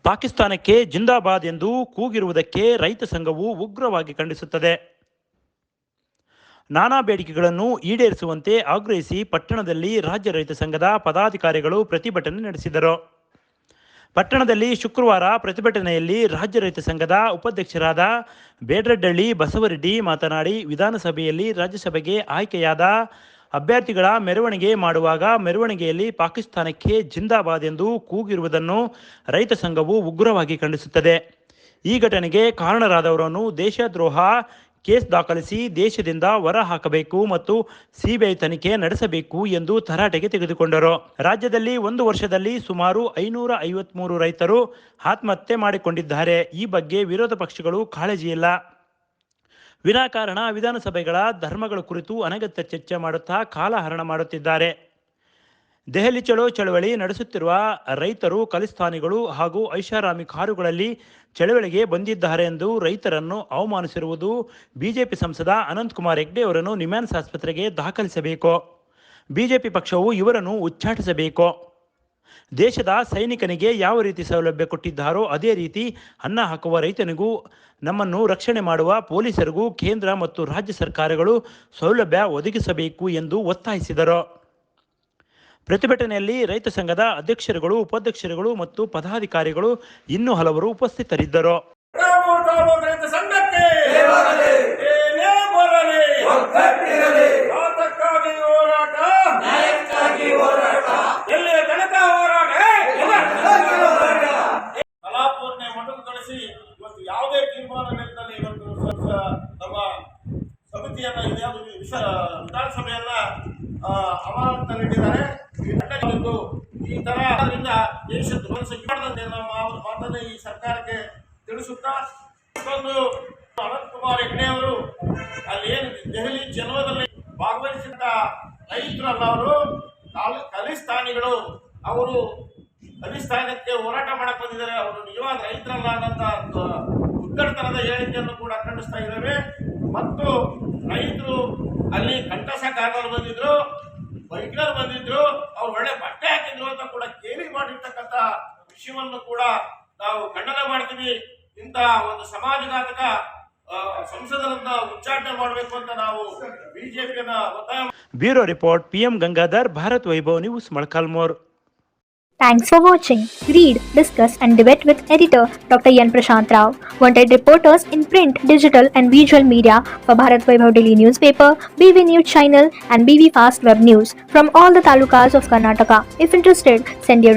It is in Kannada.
ಪಾಕಿಸ್ತಾನಕ್ಕೆ ಜಿಂದಾಬಾದ್ ಎಂದು ಕೂಗಿರುವುದಕ್ಕೆ ರೈತ ಸಂಘವು ಉಗ್ರವಾಗಿ ಖಂಡಿಸುತ್ತದೆ. ನಾನಾ ಬೇಡಿಕೆಗಳನ್ನು ಈಡೇರಿಸುವಂತೆ ಆಗ್ರಹಿಸಿ ಪಟ್ಟಣದಲ್ಲಿ ರಾಜ್ಯ ರೈತ ಸಂಘದ ಪದಾಧಿಕಾರಿಗಳು ಪ್ರತಿಭಟನೆ ನಡೆಸಿದರು. ಪಟ್ಟಣದಲ್ಲಿ ಶುಕ್ರವಾರ ಪ್ರತಿಭಟನೆಯಲ್ಲಿ ರಾಜ್ಯ ರೈತ ಸಂಘದ ಉಪಾಧ್ಯಕ್ಷರಾದ ಬೇಡ್ರಡ್ಡಳ್ಳಿ ಬಸವರೆಡ್ಡಿ ಮಾತನಾಡಿ, ವಿಧಾನಸಭೆಯಲ್ಲಿ ರಾಜ್ಯಸಭೆಗೆ ಆಯ್ಕೆಯಾದ ಅಭ್ಯರ್ಥಿಗಳ ಮೆರವಣಿಗೆ ಮಾಡುವಾಗ ಮೆರವಣಿಗೆಯಲ್ಲಿ ಪಾಕಿಸ್ತಾನಕ್ಕೆ ಜಿಂದಾಬಾದ್ ಎಂದು ಕೂಗಿರುವುದನ್ನು ರೈತ ಸಂಘವು ಉಗ್ರವಾಗಿ ಖಂಡಿಸುತ್ತದೆ. ಈ ಘಟನೆಗೆ ಕಾರಣರಾದವರನ್ನು ದೇಶದ್ರೋಹ ಕೇಸ್ ದಾಖಲಿಸಿ ದೇಶದಿಂದ ಹೊರ ಹಾಕಬೇಕು ಮತ್ತು ಸಿಬಿಐ ತನಿಖೆ ನಡೆಸಬೇಕು ಎಂದು ತರಾಟೆಗೆ ತೆಗೆದುಕೊಂಡರು. ರಾಜ್ಯದಲ್ಲಿ ಒಂದು ವರ್ಷದಲ್ಲಿ ಸುಮಾರು 553 ರೈತರು ಆತ್ಮಹತ್ಯೆ ಮಾಡಿಕೊಂಡಿದ್ದಾರೆ. ಈ ಬಗ್ಗೆ ವಿರೋಧ ಪಕ್ಷಗಳು ಕಾಳಜಿಯಿಲ್ಲ. ವಿನಾಕಾರಣ ವಿಧಾನಸಭೆಗಳ ಧರ್ಮಗಳ ಕುರಿತು ಅನಗತ್ಯ ಚರ್ಚೆ ಮಾಡುತ್ತಾ ಕಾಲಹರಣ ಮಾಡುತ್ತಿದ್ದಾರೆ. ದೆಹಲಿ ಚಲೋ ಚಳವಳಿ ನಡೆಸುತ್ತಿರುವ ರೈತರು ಖಲಿಸ್ತಾನಿಗಳು ಹಾಗೂ ಐಷಾರಾಮಿ ಕಾರುಗಳಲ್ಲಿ ಚಳವಳಿಗೆ ಬಂದಿದ್ದಾರೆ ಎಂದು ರೈತರನ್ನು ಅವಮಾನಿಸಿರುವುದು ಬಿಜೆಪಿ ಸಂಸದ ಅನಂತಕುಮಾರ್ ಹೆಗ್ಡೆ ಅವರನ್ನು ನಿಮ್ಹಾನ್ಸ್ ಆಸ್ಪತ್ರೆಗೆ ದಾಖಲಿಸಬೇಕು. ಬಿಜೆಪಿ ಪಕ್ಷವು ಇವರನ್ನು ಉಚ್ಚಾಟಿಸಬೇಕು. ದೇಶದ ಸೈನಿಕನಿಗೆ ಯಾವ ರೀತಿ ಸೌಲಭ್ಯ ಕೊಟ್ಟಿದ್ದಾರೋ ಅದೇ ರೀತಿ ಅನ್ನ ಹಾಕುವ ರೈತನಿಗೂ ನಮ್ಮನ್ನು ರಕ್ಷಣೆ ಮಾಡುವ ಪೊಲೀಸರಿಗೂ ಕೇಂದ್ರ ಮತ್ತು ರಾಜ್ಯ ಸರ್ಕಾರಗಳು ಸೌಲಭ್ಯ ಒದಗಿಸಬೇಕು ಎಂದು ಒತ್ತಾಯಿಸಿದರು. ಪ್ರತಿಭಟನೆಯಲ್ಲಿ ರೈತ ಸಂಘದ ಅಧ್ಯಕ್ಷರುಗಳು, ಉಪಾಧ್ಯಕ್ಷರುಗಳು ಮತ್ತು ಪದಾಧಿಕಾರಿಗಳು ಇನ್ನೂ ಹಲವರು ಉಪಸ್ಥಿತರಿದ್ದರು. ಯಾವುದೇ ತೀರ್ಮಾನ ನಿಟ್ಟಿನಲ್ಲಿ ಇವತ್ತು ನಮ್ಮ ಸಮಿತಿಯನ್ನ ವಿಧಾನಸಭೆಯನ್ನ ಅಮಾನತಲ್ಲಿಟ್ಟಿದ್ದಾರೆ. ಈ ತರ ದೇಶದ ಮಾತನ್ನು ಈ ಸರ್ಕಾರಕ್ಕೆ ತಿಳಿಸುತ್ತಾ ಅನಂತಕುಮಾರ್ ಹೆಗ್ಡೆ ಅವರು ಅಲ್ಲಿ ಏನು ದೆಹಲಿ ಚಲೋದಲ್ಲಿ ಭಾಗವಹಿಸಿದ ರೈತರಲ್ಲ, ಅವರು ಖಲಿಸ್ತಾನಿಗಳು. ಅವರು ಖಲಿಸ್ತಾನಕ್ಕೆ ಹೋರಾಟ ಮಾಡಕ್ ಬಂದಿದ್ದಾರೆ. ಅವರು ನಿಜವಾದ ರೈತರಲ್ಲ ಅನ್ನೋಂಥ ಉದ್ದಟತನದ ಹೇಳಿಕೆಯನ್ನು ಕೂಡ ಖಂಡಿಸ್ತಾ ಇದ್ದೇವೆ. ಮತ್ತು ರೈತರು ಅಲ್ಲಿ ಕಂಠಸ ಕಾರ್ಗಳು ಬಂದಿದ್ರು, ಬೈಕ್ಗಳು ಬಂದಿದ್ರು, ಅವ್ರು ಒಳ್ಳೆ ಬಟ್ಟೆ ಹಾಕಿದ್ರು ಅಂತ ಕೂಡ ಕೇಳಿ ಮಾಡಿರ್ತಕ್ಕಂಥ ವಿಷಯವನ್ನು ಕೂಡ ನಾವು ಖಂಡನೆ ಮಾಡ್ತೀವಿ. ಇಂತಹ ಒಂದು ಸಮಾಜಘಾತಕ ಸಂಸದರನ್ನ ಉಚ್ಚಾಟನೆ ಮಾಡಬೇಕು ಅಂತ ನಾವು ಬಿಜೆಪಿಯನ್ನ ಒತ್ತಾಯ. Bureau report, PM Gangadhar, Bharat Vaibhav news, Molakalmuru. Thanks for watching. Read, discuss and debate with editor Dr. Yan Prashant Rao. Wanted reporters in print, digital and visual media for Bharat Vaibhav Daily Newspaper, BV News Channel and BV Fast Web News from all the talukas of Karnataka. If interested, send your